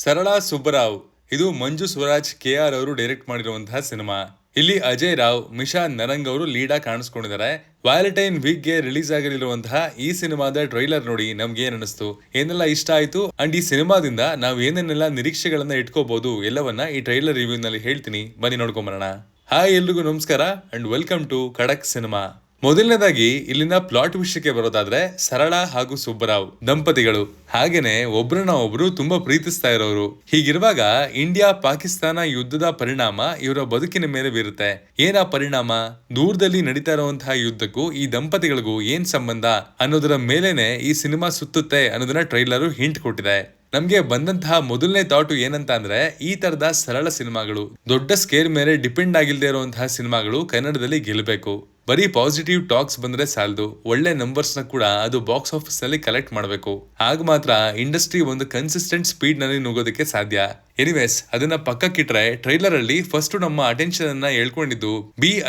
ಸರಳಾ ಸುಬ್ಬರಾವ್ ಇದು ಮಂಜು ಸ್ವರಾಜ್ KR ಅವರು direct ಮಾಡಿರುವಂತಹ ಸಿನಿಮಾ. ಇಲ್ಲಿ ಅಜಯ್ ರಾವ್, ಮಿಶಾ ನರಂಗ್ ಅವರು ಲೀಡ್ ಆಗಿ ಕಾಣಿಸ್ಕೊಂಡಿದ್ದಾರೆ. ವ್ಯಾಲೆಂಟೈನ್ ವೀಕ್ ಗೆ ರಿಲೀಸ್ ಆಗಿರುವಂತಹ ಈ ಸಿನಿಮಾದ ಟ್ರೈಲರ್ ನೋಡಿ ನಮ್ಗೆ ಏನ್ ಅನಿಸ್ತು, ಏನೆಲ್ಲ ಇಷ್ಟ ಆಯ್ತು ಅಂಡ್ ಈ ಸಿನಿಮಾದಿಂದ ನಾವ್ ಏನೇನೆಲ್ಲ ನಿರೀಕ್ಷೆಗಳನ್ನ ಇಟ್ಕೋಬಹುದು ಎಲ್ಲವನ್ನ ಈ ಟ್ರೈಲರ್ ರಿವ್ಯೂ ನಲ್ಲಿ ಹೇಳ್ತೀನಿ, ಬನ್ನಿ ನೋಡ್ಕೊಂಬರೋಣ. ಹಾಯ್, ಎಲ್ರಿಗೂ ನಮಸ್ಕಾರ ಅಂಡ್ ವೆಲ್ಕಮ್ ಟು ಖಡಕ್ ಸಿನಿಮಾ. ಮೊದಲನೇದಾಗಿ ಇಲ್ಲಿನ ಪ್ಲಾಟ್ ವಿಷಯಕ್ಕೆ ಬರೋದಾದ್ರೆ, ಸರಳಾ ಹಾಗೂ ಸುಬ್ಬರಾವ್ ದಂಪತಿಗಳು, ಹಾಗೇನೆ ಒಬ್ರನ್ನ ಒಬ್ರು ತುಂಬಾ ಪ್ರೀತಿಸ್ತಾ ಇರೋರು. ಹೀಗಿರುವಾಗ ಇಂಡಿಯಾ ಪಾಕಿಸ್ತಾನ ಯುದ್ಧದ ಪರಿಣಾಮ ಇವರ ಬದುಕಿನ ಮೇಲೆ ಬೀರುತ್ತೆ. ಏನಾ ಪರಿಣಾಮ? ದೂರದಲ್ಲಿ ನಡೀತಾ ಇರುವಂತಹ ಯುದ್ಧಕ್ಕೂ ಈ ದಂಪತಿಗಳಿಗೂ ಏನ್ ಸಂಬಂಧ ಅನ್ನೋದರ ಮೇಲೆನೆ ಈ ಸಿನಿಮಾ ಸುತ್ತುತ್ತೆ ಅನ್ನೋದನ್ನ ಟ್ರೈಲರ್ ಹಿಂಟ್ ಕೊಟ್ಟಿದೆ. ನಮ್ಗೆ ಬಂದಂತಹ ಮೊದಲನೇ ಥಾಟು ಏನಂತ ಅಂದ್ರೆ, ಈ ತರದ ಸರಳ ಸಿನಿಮಾಗಳು, ದೊಡ್ಡ ಸ್ಕೇಲ್ ಮೇಲೆ ಡಿಪೆಂಡ್ ಆಗಿಲ್ಲದೆ ಇರುವಂತಹ ಸಿನಿಮಾಗಳು ಕನ್ನಡದಲ್ಲಿ ಗೆಲ್ಲಬೇಕು. ಬರೀ ಪಾಸಿಟಿವ್ ಟಾಕ್ಸ್ ಬಂದ್ರೆ ಸಾಲದು, ಒಳ್ಳೆ ನಂಬರ್ಸ್ ನ ಕೂಡ ಅದು ಬಾಕ್ಸ್ ಆಫೀಸ್ ನಲ್ಲಿ ಕಲೆಕ್ಟ್ ಮಾಡಬೇಕು. ಆಗ ಮಾತ್ರ ಇಂಡಸ್ಟ್ರಿ ಒಂದು ಕನ್ಸಿಸ್ಟೆಂಟ್ ಸ್ಪೀಡ್ ನಲ್ಲಿ ನುಗ್ಗೋದಕ್ಕೆ ಸಾಧ್ಯ. ಎನಿವೇಸ್, ಅದನ್ನ ಪಕ್ಕಕ್ಕಿಟ್ರೆ ಟ್ರೈಲರ್ ಅಲ್ಲಿ ಫಸ್ಟ್ ನಮ್ಮ ಅಟೆನ್ಷನ್ ಅನ್ನ ಹೇಳ್ಕೊಂಡಿದ್ದು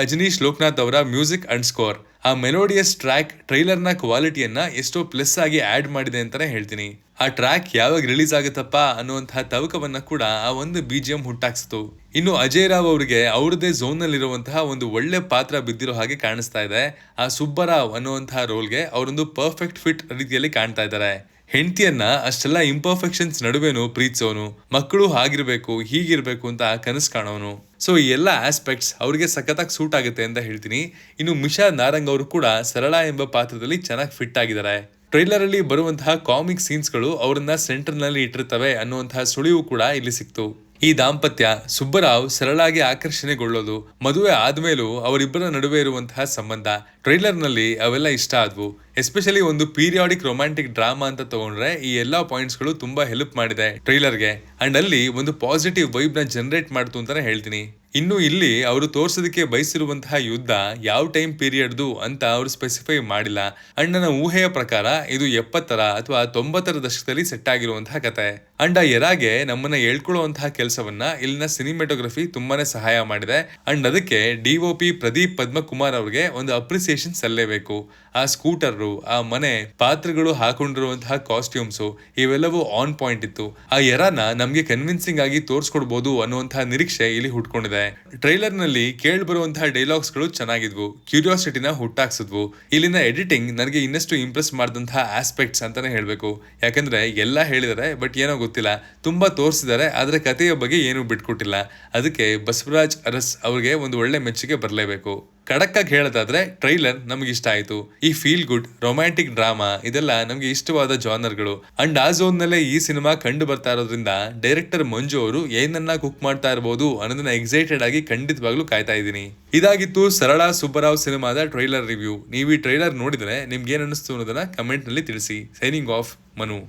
ಅಜನೀಶ್ ಲೋಕನಾಥ್ ಅವರ ಮ್ಯೂಸಿಕ್ ಅಂಡ್ ಸ್ಕೋರ್. ಆ ಮೆಲೋಡಿಯಸ್ ಟ್ರ್ಯಾಕ್ ಟ್ರೈಲರ್ ನ ಕ್ವಾಲಿಟಿಯನ್ನ ಎಷ್ಟೋ ಪ್ಲಸ್ ಆಗಿ ಆಡ್ ಮಾಡಿದೆ ಅಂತಾನೆ ಹೇಳ್ತೀನಿ. ಆ ಟ್ರ್ಯಾಕ್ ಯಾವಾಗ ರಿಲೀಸ್ ಆಗುತ್ತಪ್ಪ ಅನ್ನುವಂತಹ ತವಕವನ್ನ ಕೂಡ ಆ ಒಂದು BGM ಹುಟ್ಟಾಕ್ಸಿತು. ಇನ್ನು ಅಜಯ್ ರಾವ್ ಅವರಿಗೆ ಅವ್ರದೇ ಝೋನ್ ನಲ್ಲಿ ಇರುವಂತಹ ಒಂದು ಒಳ್ಳೆ ಪಾತ್ರ ಬಿದ್ದಿರೋ ಹಾಗೆ ಕಾಣಿಸ್ತಾ ಇದೆ. ಆ ಸುಬ್ಬರಾವ್ ಅನ್ನುವಂತಹ ರೋಲ್ಗೆ ಅವರೊಂದು ಪರ್ಫೆಕ್ಟ್ ಫಿಟ್ ರೀತಿಯಲ್ಲಿ ಕಾಣ್ತಾ ಇದ್ದಾರೆ. ಹೆಂಡತಿಯನ್ನ ಅಷ್ಟೆಲ್ಲ ಇಂಪರ್ಫೆಕ್ಷನ್ಸ್ ನಡುವೆನು ಪ್ರೀತಿಸೋನು, ಮಕ್ಕಳು ಹಾಗಿರ್ಬೇಕು ಹೀಗಿರ್ಬೇಕು ಅಂತ ಕನಸು ಕಾಣೋನು. ಸೊ ಈ ಎಲ್ಲ ಆಸ್ಪೆಕ್ಟ್ಸ್ ಅವ್ರಿಗೆ ಸಖತ್ತಾಗಿ ಸೂಟ್ ಆಗುತ್ತೆ ಅಂತ ಹೇಳ್ತೀನಿ. ಇನ್ನು ಮಿಶಾ ನಾರಂಗ್ ಅವರು ಕೂಡ ಸರಳಾ ಎಂಬ ಪಾತ್ರದಲ್ಲಿ ಚೆನ್ನಾಗಿ ಫಿಟ್ ಆಗಿದ್ದಾರೆ. ಟ್ರೈಲರ್ ಅಲ್ಲಿ ಬರುವಂತಹ ಕಾಮಿಕ್ ಸೀನ್ಸ್ಗಳು ಅವರನ್ನ ಸೆಂಟರ್ ನಲ್ಲಿ ಇಟ್ಟಿರ್ತವೆ ಅನ್ನುವಂತಹ ಸುಳಿವು ಕೂಡ ಇಲ್ಲಿ ಸಿಕ್ತು. ಈ ದಾಂಪತ್ಯ, ಸುಬ್ಬರಾವ್ ಸರಳಾಗಿ ಆಕರ್ಷಣೆಗೊಳ್ಳೋದು, ಮದುವೆ ಆದ್ಮೇಲೂ ಅವರಿಬ್ಬರ ನಡುವೆ ಇರುವಂತಹ ಸಂಬಂಧ, ಟ್ರೈಲರ್ ನಲ್ಲಿ ಅವೆಲ್ಲ ಇಷ್ಟ ಆದ್ವು. ಎಸ್ಪೆಷಲಿ ಒಂದು ಪೀರಿಯಾಡಿಕ್ ರೊಮ್ಯಾಂಟಿಕ್ ಡ್ರಾಮಾ ಅಂತ ತಗೊಂಡ್ರೆ ಈ ಎಲ್ಲಾ ಪಾಯಿಂಟ್ಸ್ ಗಳು ತುಂಬಾ ಹೆಲ್ಪ್ ಮಾಡಿದೆ ಟ್ರೈಲರ್ಗೆ. ಅಂಡ್ ಅಲ್ಲಿ ಒಂದು ಪಾಸಿಟಿವ್ ವೈಬ್ ನ ಜನರೇಟ್ ಮಾಡ್ತು ಅಂತಾನೆ ಹೇಳ್ತೀನಿ. ಇನ್ನು ಇಲ್ಲಿ ಅವರು ತೋರ್ಸೋದಕ್ಕೆ ಬಯಸಿರುವಂತಹ ಯುದ್ಧ ಯಾವ ಟೈಮ್ ಪೀರಿಯಡ್ದು ಅಂತ ಅವರು ಸ್ಪೆಸಿಫೈ ಮಾಡಿಲ್ಲ. ಅಂಡ್ ನನ್ನ ಊಹೆಯ ಪ್ರಕಾರ ಇದು 70ರ ಅಥವಾ 90ರ ದಶಕದಲ್ಲಿ ಸೆಟ್ ಆಗಿರುವಂತಹ ಕತೆ. ಅಂಡ್ ಆ ಎರಾಗೆ ನಮ್ಮನ್ನ ಹೇಳ್ಕೊಳ್ಳುವಂತಹ ಕೆಲಸವನ್ನ ಇಲ್ಲಿನ ಸಿನಿಮಾಟೋಗ್ರಫಿ ತುಂಬಾನೇ ಸಹಾಯ ಮಾಡಿದೆ. ಅಂಡ್ ಅದಕ್ಕೆ DOP ಪ್ರದೀಪ್ ಪದ್ಮಕುಮಾರ್ ಅವ್ರಿಗೆ ಒಂದು ಅಪ್ರಿಸಿಯೇಷನ್ ಸಲ್ಲೇಬೇಕು. ಆ ಸ್ಕೂಟರ್, ಆ ಮನೆ, ಪಾತ್ರಗಳು ಹಾಕೊಂಡಿರುವಂತಹ ಕಾಸ್ಟ್ಯೂಮ್ಸ್ ಇವೆಲ್ಲವೂ ಆನ್ ಪಾಯಿಂಟ್ ಇತ್ತು. ಆ ಎರಾನ ನಮ್ಗೆ ಕನ್ವಿನ್ಸಿಂಗ್ ಆಗಿ ತೋರ್ಸ್ಕೊಡ್ಬೋದು ಅನ್ನುವಂತಹ ನಿರೀಕ್ಷೆ ಇಲ್ಲಿ ಹುಟ್ಕೊಂಡಿದೆ. ಟ್ರೈಲರ್ ನಲ್ಲಿ ಕೇಳಿ ಬರುವಂತಹ ಡೈಲಾಗ್ಸ್ ಗಳು ಚೆನ್ನಾಗಿದ್ವು, ಕ್ಯೂರಿಯಾಸಿಟಿನ ಹುಟ್ಟಾಕ್ಸಿದ್ವು. ಇಲ್ಲಿನ ಎಡಿಟಿಂಗ್ ನನಗೆ ಇನ್ನಷ್ಟು ಇಂಪ್ರೆಸ್ ಮಾಡಿದಂತಹ ಆಸ್ಪೆಕ್ಟ್ಸ್ ಅಂತಾನೆ ಹೇಳ್ಬೇಕು. ಯಾಕಂದ್ರೆ ಎಲ್ಲ ಹೇಳಿದರೆ ಬಟ್ ಏನೋ ಗೊತ್ತಿಲ್ಲ, ತುಂಬಾ ತೋರಿಸಿದ್ದಾರೆ ಆದ್ರೆ ಕಥೆಯ ಬಗ್ಗೆ ಏನು ಬಿಟ್ಕೊಟ್ಟಿಲ್ಲ. ಅದಕ್ಕೆ ಬಸವರಾಜ್ ಅರಸ್ ಅವ್ರಿಗೆ ಒಂದು ಒಳ್ಳೆ ಮೆಚ್ಚುಗೆ ಬರಲೇಬೇಕು. ಕಡಕ್ಕಾಗಿ ಹೇಳೋದಾದ್ರೆ ಟ್ರೈಲರ್ ನಮ್ಗೆ ಇಷ್ಟ ಆಯ್ತು. ಈ ಫೀಲ್ ಗುಡ್ ರೊಮ್ಯಾಂಟಿಕ್ ಡ್ರಾಮಾ ಇದೆಲ್ಲ ನಮ್ಗೆ ಇಷ್ಟವಾದ ಜಾನರ್ಗಳು. ಅಂಡ್ ಆ ಝೋನ್ ನಲ್ಲೇ ಈ ಸಿನಿಮಾ ಕಂಡು ಬರ್ತಾ ಇರೋದ್ರಿಂದ ಡೈರೆಕ್ಟರ್ ಮಂಜು ಅವರು ಏನನ್ನ ಕುಕ್ ಮಾಡ್ತಾ ಇರಬಹುದು ಅನ್ನೋದನ್ನ ಎಕ್ಸೈಟೆಡ್ ಆಗಿ ಖಂಡಿತವಾಗ್ಲೂ ಕಾಯ್ತಾ ಇದ್ದೀನಿ. ಇದಾಗಿತ್ತು ಸರಳಾ ಸುಬ್ಬರಾವ್ ಸಿನಿಮಾದ ಟ್ರೈಲರ್ ರಿವ್ಯೂ. ನೀವು ಈ ಟ್ರೈಲರ್ ನೋಡಿದ್ರೆ ನಿಮ್ಗೆ ಏನ್ ಅನಿಸ್ತು ಅನ್ನೋದನ್ನ ಕಮೆಂಟ್ ನಲ್ಲಿ ತಿಳಿಸಿ. Signing off, Manu.